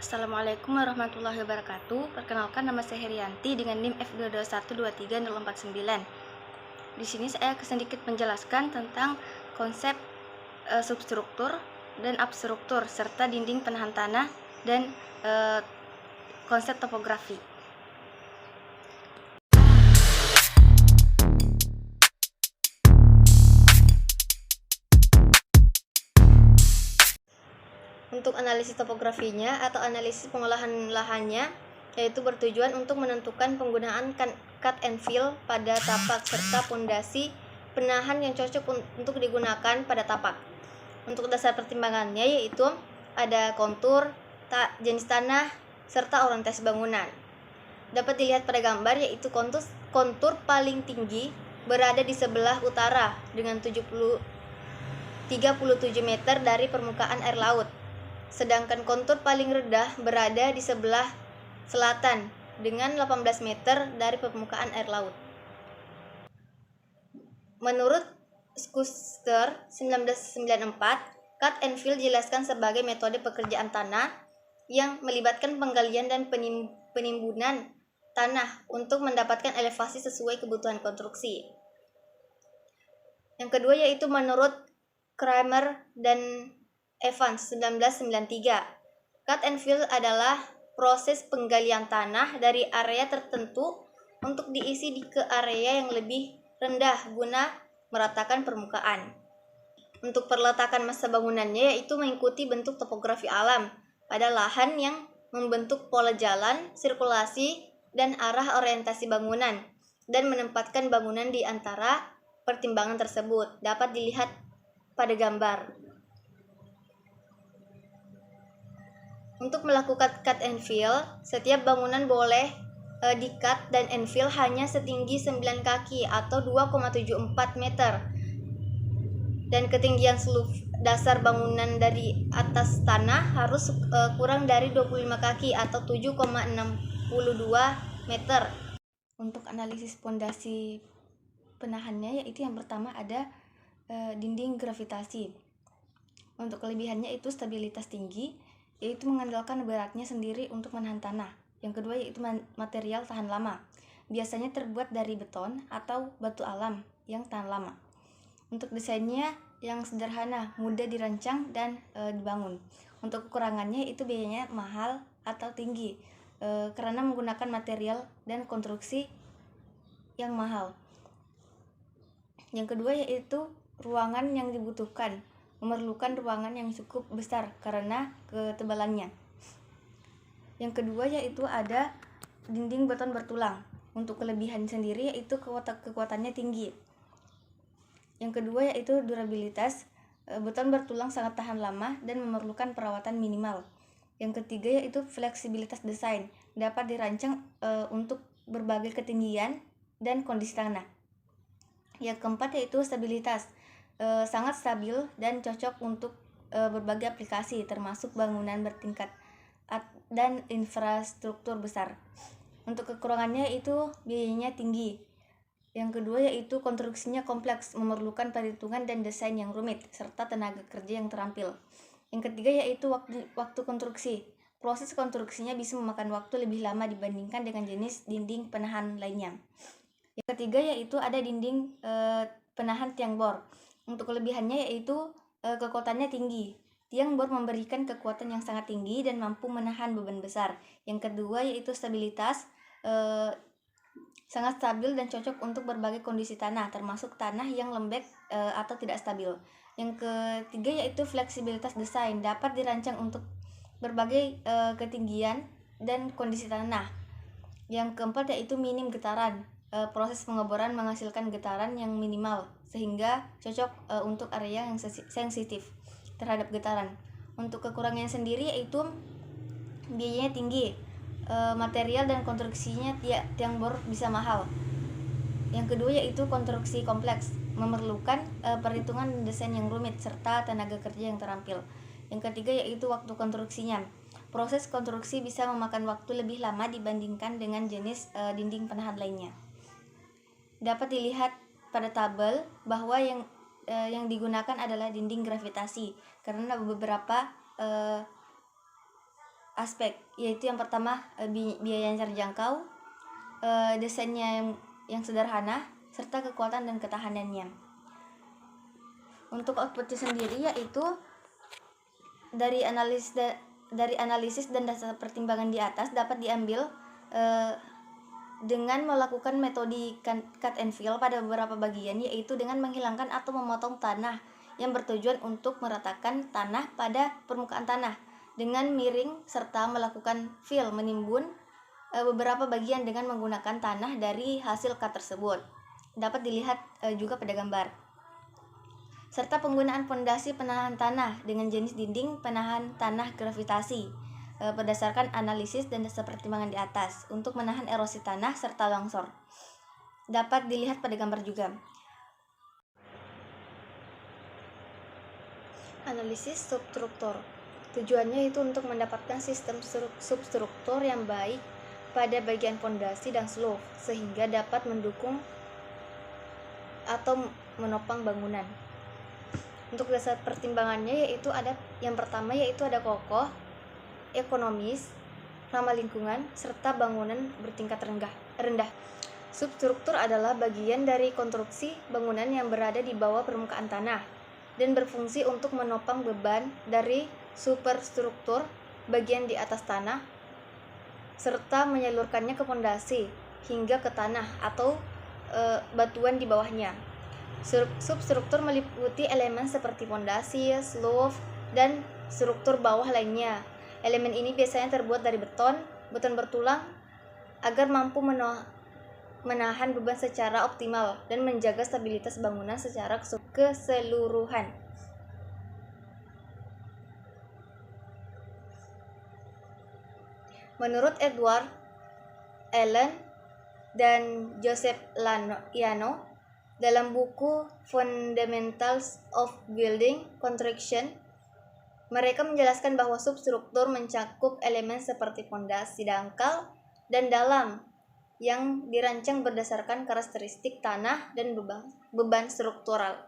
Assalamualaikum warahmatullahi wabarakatuh. Perkenalkan, nama saya Herianti dengan NIM F221230049. Di sini saya akan sedikit menjelaskan tentang konsep substruktur dan abstruktur serta dinding penahan tanah dan konsep topografi. Untuk analisis topografinya atau analisis pengolahan lahannya, yaitu bertujuan untuk menentukan penggunaan cut and fill pada tapak serta pondasi penahan yang cocok untuk digunakan pada tapak. Untuk dasar pertimbangannya yaitu ada kontur, jenis tanah, serta orientasi bangunan. Dapat dilihat pada gambar yaitu kontur paling tinggi berada di sebelah utara dengan 37 meter dari permukaan air laut. Sedangkan kontur paling rendah berada di sebelah selatan dengan 18 meter dari permukaan air laut. Menurut Schuster 1994, cut and fill dijelaskan sebagai metode pekerjaan tanah yang melibatkan penggalian dan penimbunan tanah untuk mendapatkan elevasi sesuai kebutuhan konstruksi. Yang kedua yaitu menurut Kramer dan Evans 1993, cut and fill adalah proses penggalian tanah dari area tertentu untuk diisi ke area yang lebih rendah guna meratakan permukaan. Untuk perletakan massa bangunannya yaitu mengikuti bentuk topografi alam pada lahan yang membentuk pola jalan, sirkulasi, dan arah orientasi bangunan, dan menempatkan bangunan di antara pertimbangan tersebut. Dapat dilihat pada gambar. Untuk melakukan cut and fill, setiap bangunan boleh di-cut dan infill hanya setinggi 9 kaki atau 2,74 meter. Dan ketinggian seluruh dasar bangunan dari atas tanah harus kurang dari 25 kaki atau 7,62 meter. Untuk analisis pondasi penahannya yaitu yang pertama ada dinding gravitasi. Untuk kelebihannya itu stabilitas tinggi, yaitu mengandalkan beratnya sendiri untuk menahan tanah. Yang kedua yaitu material tahan lama. Biasanya terbuat dari beton atau batu alam yang tahan lama. Untuk desainnya yang sederhana, mudah dirancang dan dibangun. Untuk kekurangannya itu biayanya mahal atau tinggi karena menggunakan material dan konstruksi yang mahal. Yang kedua yaitu ruangan yang dibutuhkan. Memerlukan ruangan yang cukup besar karena ketebalannya. Yang kedua yaitu ada dinding beton bertulang. Untuk kelebihan sendiri yaitu kekuatannya tinggi. Yang kedua yaitu durabilitas. Beton bertulang sangat tahan lama dan memerlukan perawatan minimal. Yang ketiga yaitu fleksibilitas desain. Dapat dirancang untuk berbagai ketinggian dan kondisi tanah. Yang keempat yaitu stabilitas. Sangat stabil dan cocok untuk berbagai aplikasi termasuk bangunan bertingkat dan infrastruktur besar. Untuk kekurangannya itu biayanya tinggi. Yang kedua yaitu konstruksinya kompleks, memerlukan perhitungan dan desain yang rumit serta tenaga kerja yang terampil. Yang ketiga yaitu waktu konstruksi. Proses konstruksinya bisa memakan waktu lebih lama dibandingkan dengan jenis dinding penahan lainnya. Yang ketiga yaitu ada dinding penahan tiang bor. Untuk kelebihannya yaitu kekuatannya tinggi. Tiang bor memberikan kekuatan yang sangat tinggi dan mampu menahan beban besar. Yang kedua yaitu stabilitas, sangat stabil dan cocok untuk berbagai kondisi tanah, termasuk tanah yang lembek atau tidak stabil. Yang ketiga yaitu fleksibilitas desain, dapat dirancang untuk berbagai ketinggian dan kondisi tanah. Yang keempat yaitu minim getaran. Proses pengeboran menghasilkan getaran yang minimal sehingga cocok untuk area yang sensitif terhadap getaran. Untuk kekurangannya sendiri yaitu biayanya tinggi, material dan konstruksinya tiang bor bisa mahal. Yang kedua yaitu konstruksi kompleks, memerlukan perhitungan desain yang rumit serta tenaga kerja yang terampil. Yang ketiga yaitu waktu konstruksinya. Proses konstruksi bisa memakan waktu lebih lama dibandingkan dengan jenis dinding penahan lainnya. Dapat dilihat pada tabel bahwa yang digunakan adalah dinding gravitasi karena beberapa aspek, yaitu yang pertama biaya yang terjangkau, desainnya yang sederhana, serta kekuatan dan ketahanannya. Untuk outputnya sendiri yaitu dari analisis dan dasar pertimbangan di atas dapat diambil dengan melakukan metode cut and fill pada beberapa bagian, yaitu dengan menghilangkan atau memotong tanah yang bertujuan untuk meratakan tanah pada permukaan tanah dengan miring, serta melakukan fill menimbun beberapa bagian dengan menggunakan tanah dari hasil cut tersebut. Dapat dilihat juga pada gambar. Serta penggunaan pondasi penahan tanah dengan jenis dinding penahan tanah gravitasi berdasarkan analisis dan dasar pertimbangan di atas untuk menahan erosi tanah serta longsor. Dapat dilihat pada gambar juga. Analisis substruktur. Tujuannya itu untuk mendapatkan sistem substruktur yang baik pada bagian pondasi dan slope sehingga dapat mendukung atau menopang bangunan. Untuk dasar pertimbangannya yaitu ada yang pertama yaitu ada kokoh, ekonomis, ramah lingkungan, serta bangunan bertingkat rendah. Substruktur adalah bagian dari konstruksi bangunan yang berada di bawah permukaan tanah dan berfungsi untuk menopang beban dari superstruktur bagian di atas tanah serta menyalurkannya ke pondasi hingga ke tanah atau batuan di bawahnya. Substruktur meliputi elemen seperti pondasi, slope, dan struktur bawah lainnya. Elemen ini biasanya terbuat dari beton bertulang agar mampu menahan beban secara optimal dan menjaga stabilitas bangunan secara keseluruhan. Menurut Edward Allen dan Joseph Yano dalam buku Fundamentals of Building Construction, mereka menjelaskan bahwa substruktur mencakup elemen seperti pondasi dangkal dan dalam yang dirancang berdasarkan karakteristik tanah dan beban struktural.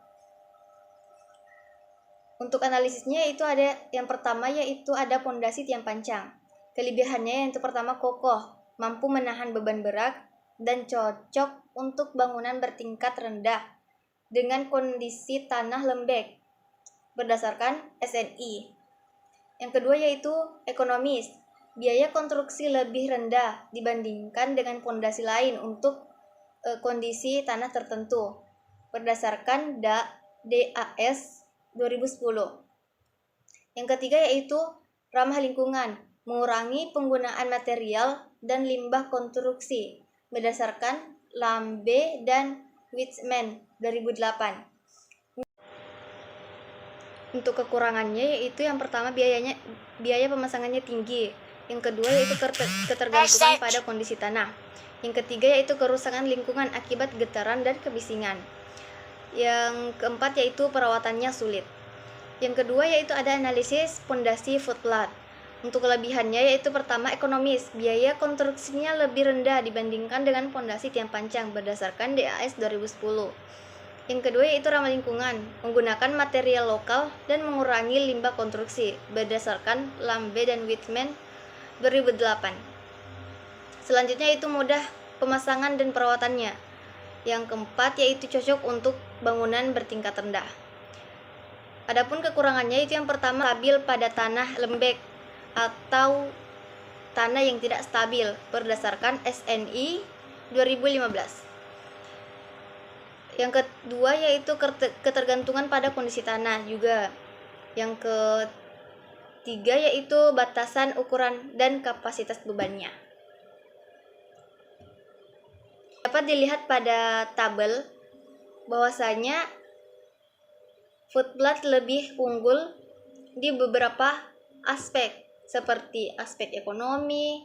Untuk analisisnya itu ada yang pertama yaitu ada pondasi tiang pancang. Kelebihannya yang pertama kokoh, mampu menahan beban berat dan cocok untuk bangunan bertingkat rendah dengan kondisi tanah lembek berdasarkan SNI. Yang kedua yaitu ekonomis. Biaya konstruksi lebih rendah dibandingkan dengan pondasi lain untuk kondisi tanah tertentu berdasarkan DAS 2010. Yang ketiga yaitu ramah lingkungan, mengurangi penggunaan material dan limbah konstruksi berdasarkan Lambe dan Witzman 2008. Untuk kekurangannya yaitu yang pertama biaya pemasangannya tinggi, yang kedua yaitu ketergantungan pada kondisi tanah, yang ketiga yaitu kerusakan lingkungan akibat getaran dan kebisingan, yang keempat yaitu perawatannya sulit, yang kedua yaitu ada analisis pondasi footpad. Untuk kelebihannya yaitu pertama ekonomis, biaya konstruksinya lebih rendah dibandingkan dengan pondasi tiang pancang berdasarkan DAS 2010. Yang kedua yaitu ramah lingkungan, menggunakan material lokal dan mengurangi limbah konstruksi berdasarkan Lambe dan Witzman 2008. Selanjutnya itu mudah pemasangan dan perawatannya. Yang keempat yaitu cocok untuk bangunan bertingkat rendah. Adapun kekurangannya itu yang pertama stabil pada tanah lembek atau tanah yang tidak stabil berdasarkan SNI 2015. Yang kedua yaitu ketergantungan pada kondisi tanah juga. Yang ketiga yaitu batasan ukuran dan kapasitas bebannya. Dapat dilihat pada tabel bahwasanya footpad lebih unggul di beberapa aspek seperti aspek ekonomi,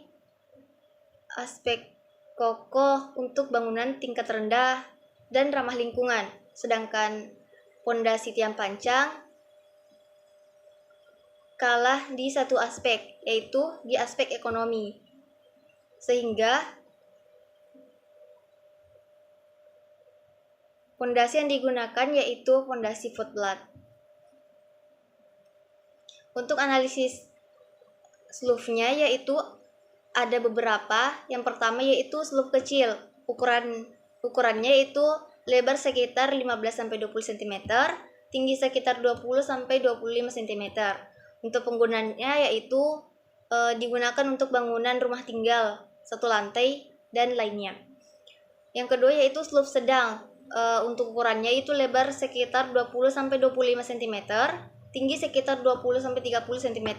aspek kokoh untuk bangunan tingkat rendah dan ramah lingkungan, sedangkan pondasi tiang pancang kalah di satu aspek, yaitu di aspek ekonomi, sehingga pondasi yang digunakan yaitu pondasi footpad. Untuk analisis slope-nya yaitu ada beberapa. Yang pertama yaitu slope kecil. Ukurannya yaitu lebar sekitar 15-20 cm, tinggi sekitar 20-25 cm. Untuk penggunaannya yaitu digunakan untuk bangunan rumah tinggal satu lantai dan lainnya. Yang kedua yaitu slope sedang. Untuk ukurannya itu lebar sekitar 20-25 cm, tinggi sekitar 20-30 cm.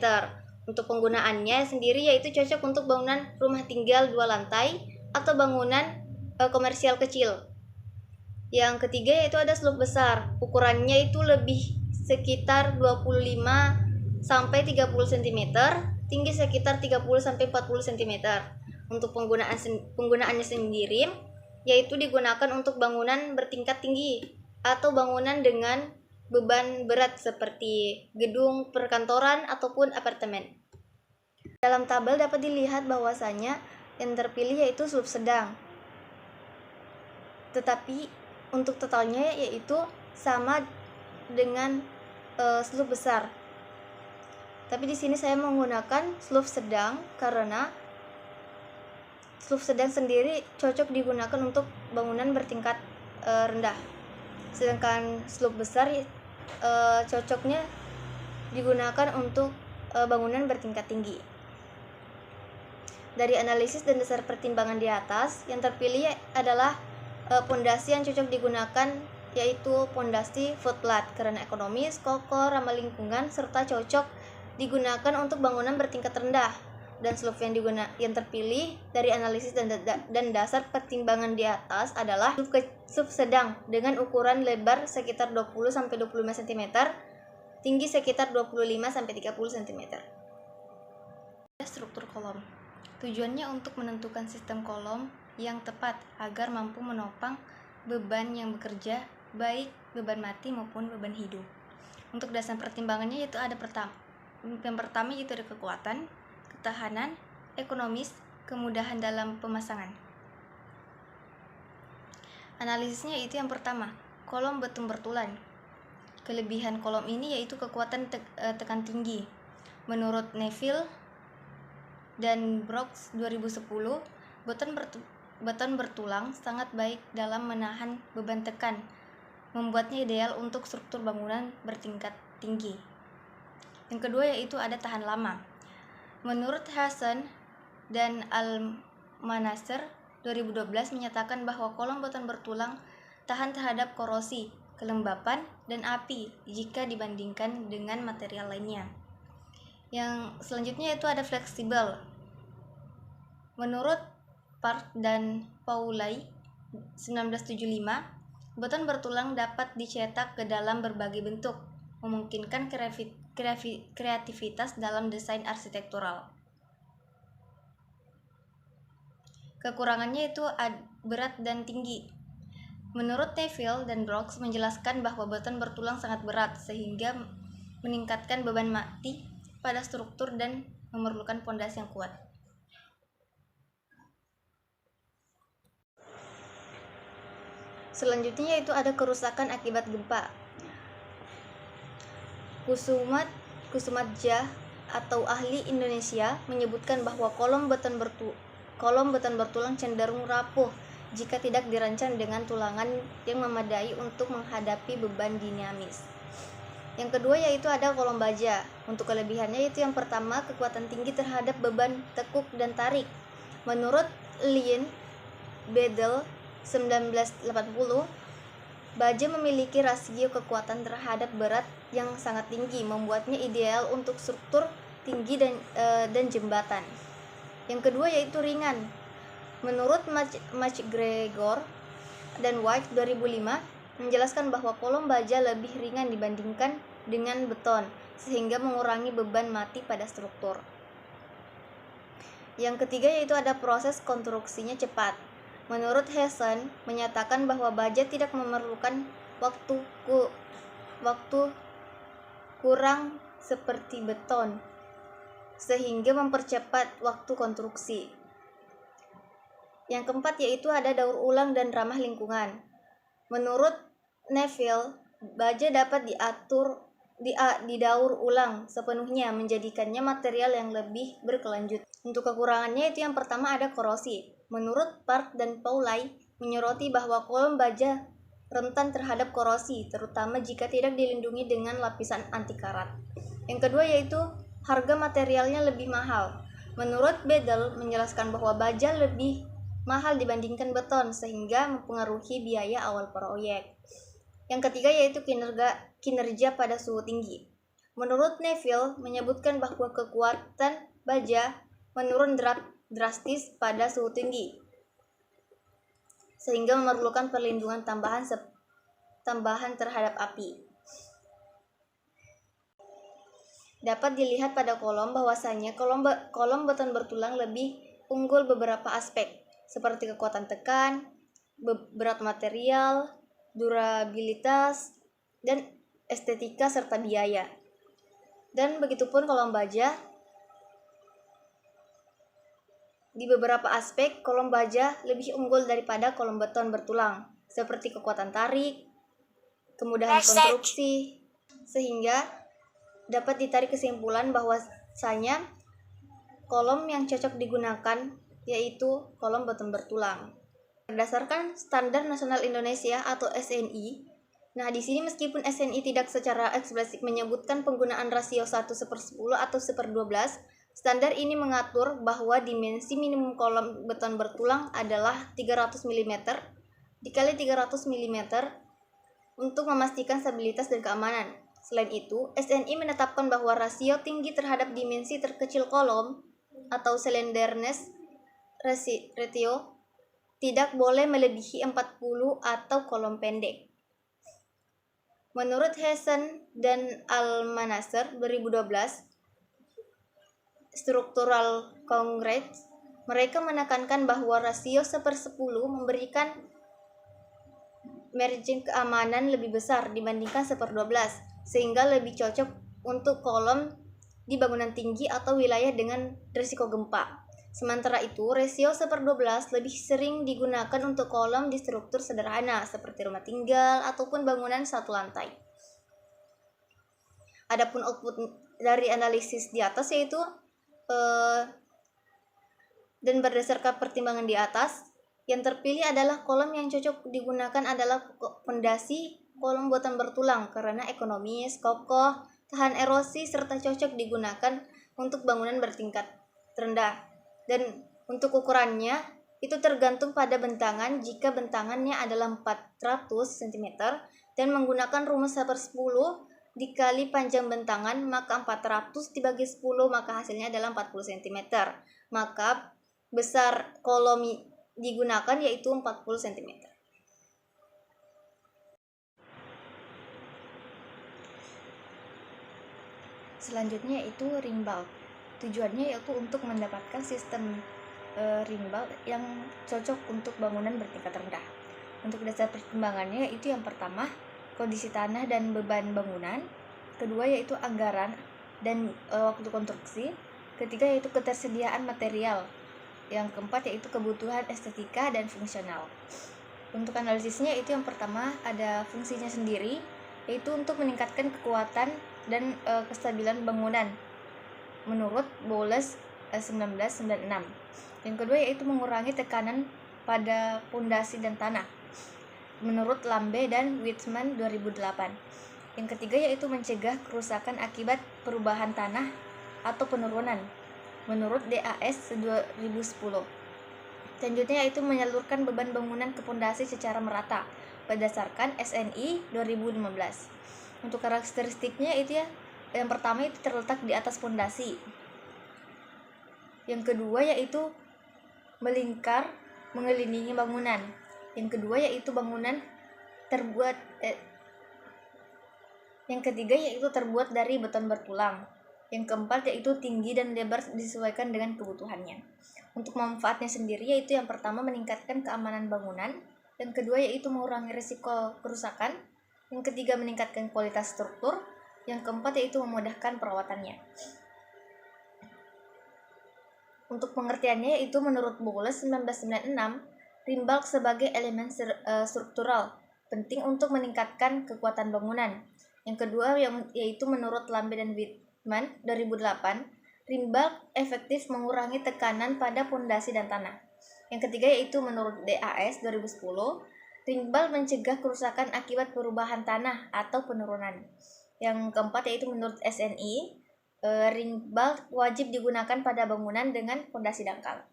Untuk penggunaannya sendiri yaitu cocok untuk bangunan rumah tinggal 2 lantai atau bangunan komersial kecil. Yang ketiga yaitu ada slope besar. Ukurannya itu lebih sekitar 25-30 cm, tinggi sekitar 30-40 cm. Untuk penggunaannya sendiri yaitu digunakan untuk bangunan bertingkat tinggi atau bangunan dengan beban berat seperti gedung perkantoran ataupun apartemen. Dalam tabel dapat dilihat bahwasanya yang terpilih yaitu slope sedang. Tetapi untuk totalnya yaitu sama dengan slope besar. Tapi di sini saya menggunakan slope sedang karena slope sedang sendiri cocok digunakan untuk bangunan bertingkat rendah. Sedangkan slope besar cocoknya digunakan untuk bangunan bertingkat tinggi. Dari analisis dan dasar pertimbangan di atas, yang terpilih adalah pondasi yang cocok digunakan yaitu pondasi footplat karena ekonomis, kokoh, ramah lingkungan, serta cocok digunakan untuk bangunan bertingkat rendah. Dan slope yang terpilih dari analisis dan dasar pertimbangan di atas adalah slope sedang dengan ukuran lebar sekitar 20-25 cm, tinggi sekitar 25-30 cm. Struktur kolom. Tujuannya untuk menentukan sistem kolom yang tepat agar mampu menopang beban yang bekerja, baik beban mati maupun beban hidup. Untuk dasar pertimbangannya yaitu ada yang pertama yaitu ada kekuatan, ketahanan, ekonomis, kemudahan dalam pemasangan. Analisisnya itu yang pertama, kolom beton bertulan. Kelebihan kolom ini yaitu kekuatan tekan tinggi. Menurut Neville dan Brooks 2010, beton bertulang sangat baik dalam menahan beban tekan, membuatnya ideal untuk struktur bangunan bertingkat tinggi. Yang kedua yaitu ada tahan lama. Menurut Hasan dan Al-Manasir 2012 menyatakan bahwa kolom beton bertulang tahan terhadap korosi, kelembapan, dan api jika dibandingkan dengan material lainnya. Yang selanjutnya itu ada fleksibel. Menurut Park dan Paulay 1975, beton bertulang dapat dicetak ke dalam berbagai bentuk, memungkinkan kreativitas dalam desain arsitektural. Kekurangannya itu berat dan tinggi. Menurut Neville dan Brooks menjelaskan bahwa beton bertulang sangat berat sehingga meningkatkan beban mati pada struktur dan memerlukan pondasi yang kuat. Selanjutnya yaitu ada kerusakan akibat gempa. Kusumadja atau ahli Indonesia menyebutkan bahwa kolom beton bertulang cenderung rapuh jika tidak dirancang dengan tulangan yang memadai untuk menghadapi beban dinamis. Yang kedua yaitu ada kolom baja. Untuk kelebihannya yaitu yang pertama kekuatan tinggi terhadap beban tekuk dan tarik. Menurut Lien Bedel 1980, baja memiliki rasio kekuatan terhadap berat yang sangat tinggi, membuatnya ideal untuk struktur tinggi dan jembatan. Yang kedua yaitu ringan. Menurut McGregor dan White 2005 menjelaskan bahwa kolom baja lebih ringan dibandingkan dengan beton, sehingga mengurangi beban mati pada struktur. Yang ketiga yaitu ada proses konstruksinya cepat. Menurut Hasan menyatakan bahwa baja tidak memerlukan waktu kurang seperti beton, sehingga mempercepat waktu konstruksi. Yang keempat yaitu ada daur ulang dan ramah lingkungan. Menurut Neville, baja dapat diatur didaur ulang sepenuhnya, menjadikannya material yang lebih berkelanjutan. Untuk kekurangannya itu yang pertama ada korosi. Menurut Park dan Paulay menyoroti bahwa kolom baja rentan terhadap korosi, terutama jika tidak dilindungi dengan lapisan anti karat. Yang kedua yaitu harga materialnya lebih mahal. Menurut Bedel menjelaskan bahwa baja lebih mahal dibandingkan beton sehingga mempengaruhi biaya awal proyek. Yang ketiga yaitu kinerja pada suhu tinggi. Menurut Neville menyebutkan bahwa kekuatan baja menurun drastis pada suhu tinggi, sehingga memerlukan perlindungan tambahan terhadap api. Dapat dilihat pada kolom bahwasanya kolom beton bertulang lebih unggul beberapa aspek, seperti kekuatan tekan, berat material, durabilitas, dan estetika serta biaya. Dan begitupun kolom baja. Di beberapa aspek, kolom baja lebih unggul daripada kolom beton bertulang, seperti kekuatan tarik, kemudahan konstruksi, sehingga dapat ditarik kesimpulan bahwasanya kolom yang cocok digunakan yaitu kolom beton bertulang. Berdasarkan Standar Nasional Indonesia atau SNI, nah di sini meskipun SNI tidak secara eksplisit menyebutkan penggunaan rasio 1/10 atau 1/12, standar ini mengatur bahwa dimensi minimum kolom beton bertulang adalah 300 mm dikali 300 mm untuk memastikan stabilitas dan keamanan. Selain itu, SNI menetapkan bahwa rasio tinggi terhadap dimensi terkecil kolom atau slenderness ratio tidak boleh melebihi 40 atau kolom pendek. Menurut Hessen dan Almanasser 2012, Structural Congress, mereka menekankan bahwa rasio 1/10 memberikan margin keamanan lebih besar dibandingkan 1/12, sehingga lebih cocok untuk kolom di bangunan tinggi atau wilayah dengan risiko gempa. Sementara itu, rasio 1/12 lebih sering digunakan untuk kolom di struktur sederhana seperti rumah tinggal ataupun bangunan satu lantai. Adapun output dari analisis di atas yaitu dan berdasarkan pertimbangan di atas, yang terpilih adalah kolom yang cocok digunakan adalah fondasi kolom beton bertulang karena ekonomis, kokoh, tahan erosi, serta cocok digunakan untuk bangunan bertingkat rendah. Dan untuk ukurannya itu tergantung pada bentangan. Jika bentangannya adalah 400 cm dan menggunakan rumus 1/10 dikali panjang bentangan, maka 400 dibagi 10 maka hasilnya adalah 40 cm. Maka besar kolom digunakan yaitu 40 cm. Selanjutnya itu ring bulk. Tujuannya yaitu untuk mendapatkan sistem ring bulk yang cocok untuk bangunan bertingkat rendah. Untuk dasar pertimbangannya itu yang pertama kondisi tanah dan beban bangunan, kedua yaitu anggaran dan waktu konstruksi, ketiga yaitu ketersediaan material, yang keempat yaitu kebutuhan estetika dan fungsional. Untuk analisisnya itu yang pertama ada fungsinya sendiri, yaitu untuk meningkatkan kekuatan dan kestabilan bangunan menurut Bowles 1996. Yang kedua yaitu mengurangi tekanan pada pondasi dan tanah menurut Lambe dan Witzman 2008. Yang ketiga yaitu mencegah kerusakan akibat perubahan tanah atau penurunan menurut DAS 2010. Selanjutnya yaitu menyalurkan beban bangunan ke pondasi secara merata berdasarkan SNI 2015. Untuk karakteristiknya itu yang pertama itu terletak di atas pondasi. Yang kedua yaitu melingkar mengelilingi bangunan. Yang kedua yaitu yang ketiga yaitu terbuat dari beton bertulang. Yang keempat yaitu tinggi dan lebar disesuaikan dengan kebutuhannya. Untuk manfaatnya sendiri yaitu yang pertama meningkatkan keamanan bangunan, yang kedua yaitu mengurangi risiko kerusakan, yang ketiga meningkatkan kualitas struktur, yang keempat yaitu memudahkan perawatannya. Untuk pengertiannya yaitu menurut Bowles 1996, ring bulk sebagai elemen struktural penting untuk meningkatkan kekuatan bangunan. Yang kedua yaitu menurut Lambe dan Wittmann 2008, ring bulk efektif mengurangi tekanan pada pondasi dan tanah. Yang ketiga yaitu menurut DAS 2010, ring bulk mencegah kerusakan akibat perubahan tanah atau penurunan. Yang keempat yaitu menurut SNI, ring bulk wajib digunakan pada bangunan dengan pondasi dangkal.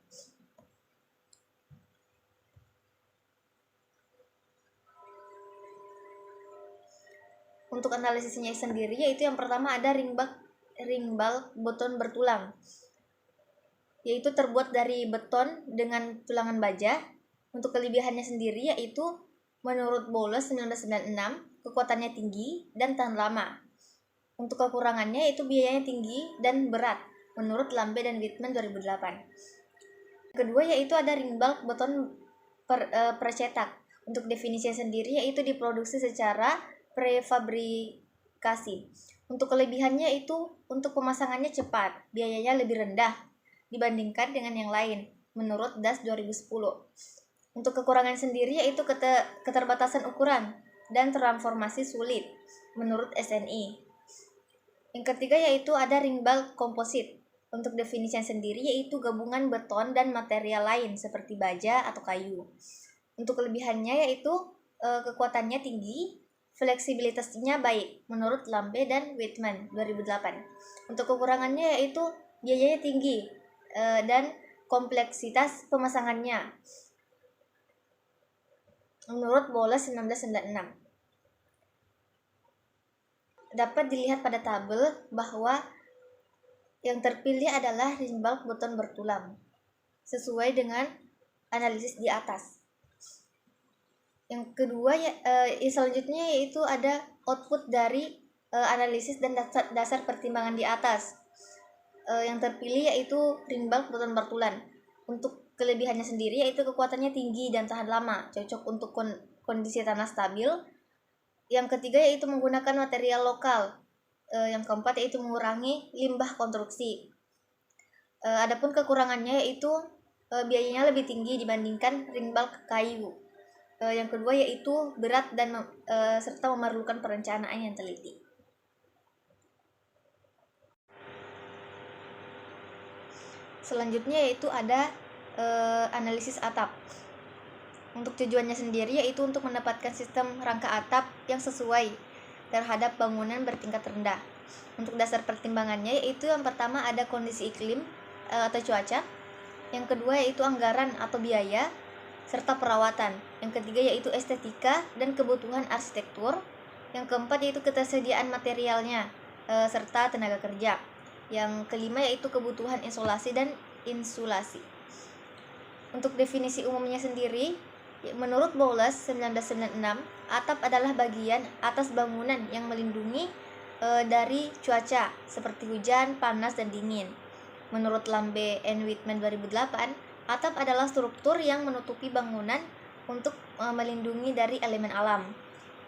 Untuk analisisnya sendiri yaitu yang pertama ada ring bulk beton bertulang, yaitu terbuat dari beton dengan tulangan baja. Untuk kelebihannya sendiri yaitu menurut Bowles 1996 kekuatannya tinggi dan tahan lama. Untuk kekurangannya yaitu biayanya tinggi dan berat menurut Lambe dan Wittmann 2008. Kedua yaitu ada ring bulk beton percetak. Untuk definisinya sendiri yaitu diproduksi secara prefabrikasi. Untuk kelebihannya itu untuk pemasangannya cepat, biayanya lebih rendah dibandingkan dengan yang lain menurut DAS 2010. Untuk kekurangan sendiri yaitu keterbatasan ukuran dan transformasi sulit menurut SNI. Yang ketiga yaitu ada ring bulk komposit. Untuk definisinya sendiri yaitu gabungan beton dan material lain seperti baja atau kayu. Untuk kelebihannya yaitu kekuatannya tinggi, fleksibilitasnya baik menurut Lambe dan Wittmann 2008. Untuk kekurangannya yaitu biayanya tinggi dan kompleksitas pemasangannya menurut Bowles 1996. Dapat dilihat pada tabel bahwa yang terpilih adalah ring bulk beton bertulang sesuai dengan analisis di atas. Yang kedua selanjutnya yaitu ada output dari analisis dan dasar pertimbangan di atas. Yang terpilih yaitu ring bulk beton bertulang. Untuk kelebihannya sendiri yaitu kekuatannya tinggi dan tahan lama, cocok untuk kondisi tanah stabil. Yang ketiga yaitu menggunakan material lokal. Yang keempat yaitu mengurangi limbah konstruksi. Adapun kekurangannya yaitu biayanya lebih tinggi dibandingkan ring bulk kayu. Yang kedua yaitu berat dan serta memerlukan perencanaan yang teliti. Selanjutnya yaitu ada analisis atap. Untuk tujuannya sendiri yaitu untuk mendapatkan sistem rangka atap yang sesuai terhadap bangunan bertingkat rendah. Untuk dasar pertimbangannya yaitu yang pertama ada kondisi iklim atau cuaca. Yang kedua yaitu anggaran atau biaya serta perawatan. Yang ketiga yaitu estetika dan kebutuhan arsitektur. Yang keempat yaitu ketersediaan materialnya serta tenaga kerja. Yang kelima yaitu kebutuhan isolasi dan insulasi. Untuk definisi umumnya sendiri, menurut Bowles 1996, atap adalah bagian atas bangunan yang melindungi dari cuaca seperti hujan, panas, dan dingin. Menurut Lambe and Wittmann 2008, atap adalah struktur yang menutupi bangunan untuk melindungi dari elemen alam.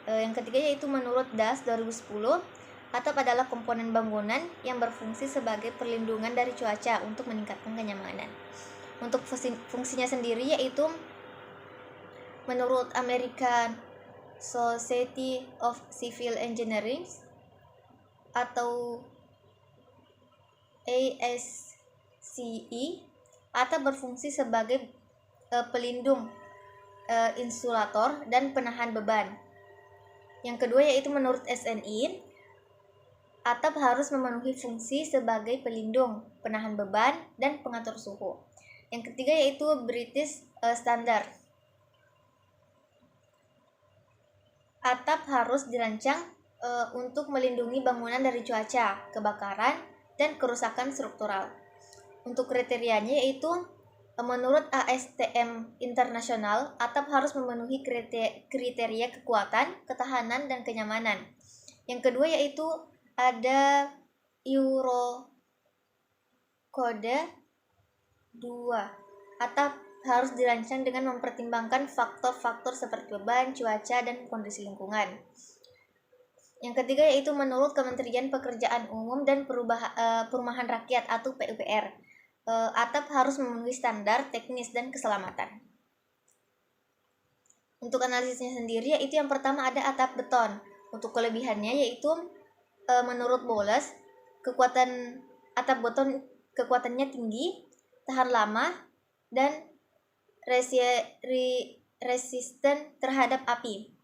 Yang ketiga yaitu menurut DAS 2010, atap adalah komponen bangunan yang berfungsi sebagai perlindungan dari cuaca untuk meningkatkan kenyamanan. Untuk fungsinya sendiri yaitu menurut American Society of Civil Engineering atau ASCE, atap berfungsi sebagai pelindung, insulator, dan penahan beban. Yang kedua yaitu menurut SNI, atap harus memenuhi fungsi sebagai pelindung, penahan beban, dan pengatur suhu. Yang ketiga yaitu British Standard. Atap harus dirancang untuk melindungi bangunan dari cuaca, kebakaran, dan kerusakan struktural. Untuk kriterianya yaitu menurut ASTM Internasional, atap harus memenuhi kriteria kekuatan, ketahanan, dan kenyamanan. Yang kedua yaitu ada Euro Kode 2. Atap harus dirancang dengan mempertimbangkan faktor-faktor seperti beban, cuaca, dan kondisi lingkungan. Yang ketiga yaitu menurut Kementerian Pekerjaan Umum dan Perumahan Rakyat atau PUPR, atap harus memenuhi standar teknis dan keselamatan. Untuk analisisnya sendiri yaitu yang pertama ada atap beton. Untuk kelebihannya yaitu menurut Bowles, kekuatan atap beton kekuatannya tinggi, tahan lama, dan resisten terhadap api.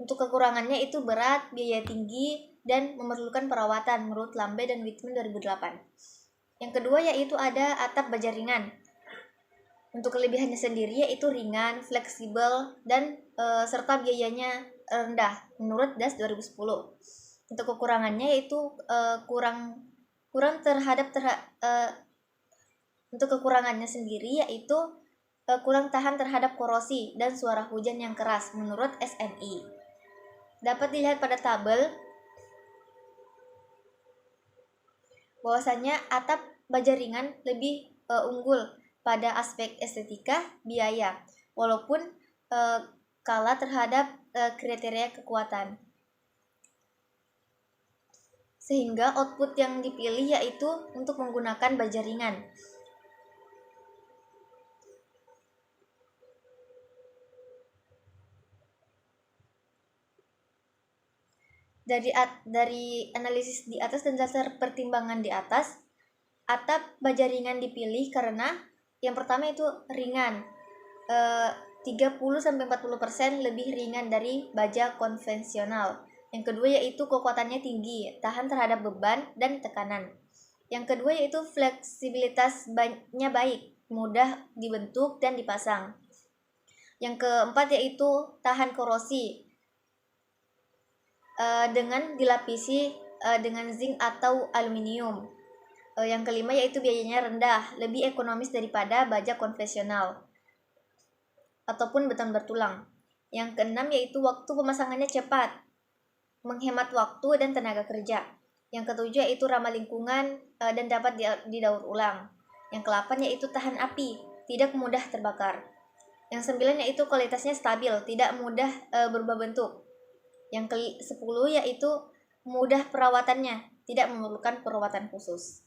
Untuk kekurangannya itu berat, biaya tinggi, dan memerlukan perawatan menurut Lambe dan Whitman 2008. Yang kedua yaitu ada atap baja ringan. Untuk kelebihannya sendiri yaitu ringan, fleksibel, dan serta biayanya rendah menurut DAS 2010. Untuk kekurangannya yaitu kurang terhadap untuk kekurangannya sendiri yaitu kurang tahan terhadap korosi dan suara hujan yang keras menurut SNI. Dapat dilihat pada tabel bahwasanya atap baja ringan lebih unggul pada aspek estetika biaya, walaupun kalah terhadap kriteria kekuatan. Sehingga output yang dipilih yaitu untuk menggunakan baja ringan. Dari analisis di atas dan dasar pertimbangan di atas, atap baja ringan dipilih karena yang pertama itu ringan, 30-40% lebih ringan dari baja konvensional. Yang kedua yaitu kekuatannya tinggi, tahan terhadap beban dan tekanan. Yang kedua yaitu fleksibilitasnya baik, mudah dibentuk dan dipasang. Yang keempat yaitu tahan korosi, dengan dilapisi dengan zinc atau aluminium. Yang kelima yaitu biayanya rendah, lebih ekonomis daripada baja konvensional ataupun beton bertulang. Yang keenam yaitu waktu pemasangannya cepat, menghemat waktu dan tenaga kerja. Yang ketujuh yaitu ramah lingkungan dan dapat didaur ulang. Yang ke-8 yaitu tahan api, tidak mudah terbakar. Yang ke-9 yaitu kualitasnya stabil, tidak mudah berubah bentuk. Yang ke-10 yaitu mudah perawatannya, tidak memerlukan perawatan khusus.